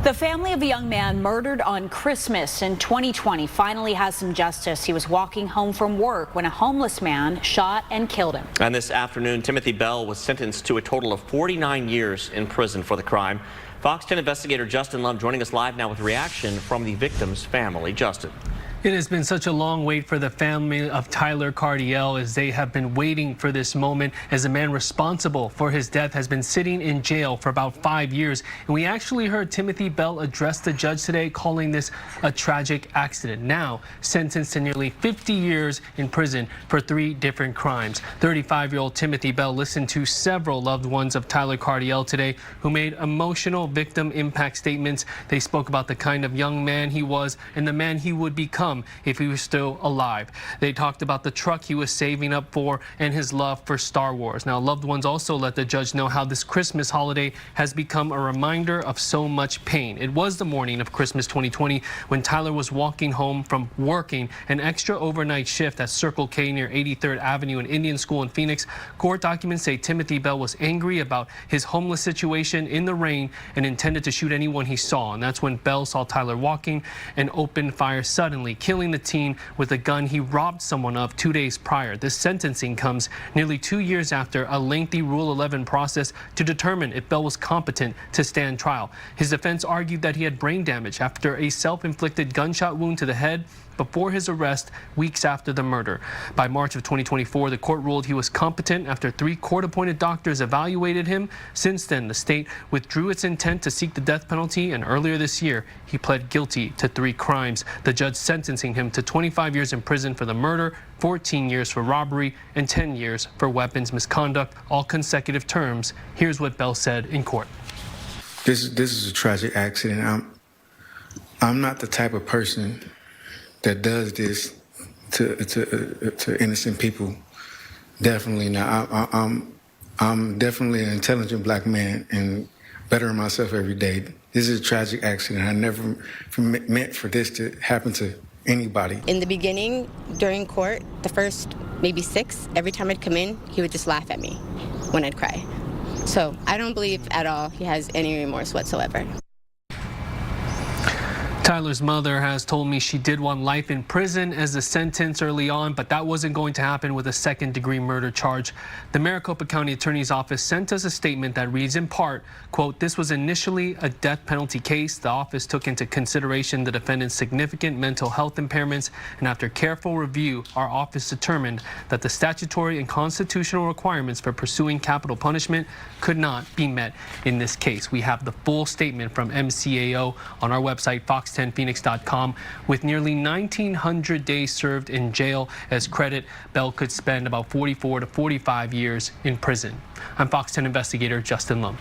The family of a young man murdered on Christmas in 2020 finally has some justice. He was walking home from work when a homeless man shot and killed him. And this afternoon, Timothy Bell was sentenced to a total of 49 years in prison for the crime. Fox 10 investigator Justin Lum joining us live now with reaction from the victim's family. Justin. It has been such a long wait for the family of Tyler Cardiel, as they have been waiting for this moment, as the man responsible for his death has been sitting in jail for about 5 years. And we actually heard Timothy Bell address the judge today, calling this a tragic accident. Now sentenced to nearly 50 years in prison for 3 different crimes. 35-year-old Timothy Bell listened to several loved ones of Tyler Cardiel today who made emotional victim impact statements. They spoke about the kind of young man he was and the man he would become if he was still alive. They talked about the truck he was saving up for and his love for Star Wars. Now, loved ones also let the judge know how this Christmas holiday has become a reminder of so much pain. It was the morning of Christmas 2020 when Tyler was walking home from working an extra overnight shift at Circle K near 83rd Avenue and Indian School in Phoenix. Court documents say Timothy Bell was angry about his homeless situation in the rain and intended to shoot anyone he saw. And that's when Bell saw Tyler walking and opened fire suddenly, killing the teen with a gun he robbed someone of 2 days prior. This sentencing comes nearly 2 years after a lengthy Rule 11 process to determine if Bell was competent to stand trial. His defense argued that he had brain damage after a self-inflicted gunshot wound to the head before his arrest weeks after the murder. By March of 2024, the court ruled he was competent after 3 court-appointed doctors evaluated him. Since then, the state withdrew its intent to seek the death penalty, and earlier this year, he pled guilty to 3 crimes. The judge sentencing him to 25 years in prison for the murder, 14 years for robbery, and 10 years for weapons misconduct, all consecutive terms. Here's what Bell said in court. This is a tragic accident. I'm not the type of person that does this to innocent people. Definitely not. I'm definitely an intelligent black man and bettering myself every day. This is a tragic accident. I never meant for this to happen to anybody. In the beginning, during court, the first maybe 6, every time I'd come in, he would just laugh at me when I'd cry. So I don't believe at all he has any remorse whatsoever. Tyler's mother has told me she did want life in prison as a sentence early on, but that wasn't going to happen with a second-degree murder charge. The Maricopa County Attorney's Office sent us a statement that reads in part, quote, "This was initially a death penalty case. The office took into consideration the defendant's significant mental health impairments, and after careful review, our office determined that the statutory and constitutional requirements for pursuing capital punishment could not be met in this case." We have the full statement from MCAO on our website, fox10phoenix.com. With nearly 1,900 days served in jail as credit, Bell could spend about 44 to 45 years in prison. I'm Fox 10 investigator Justin Lum.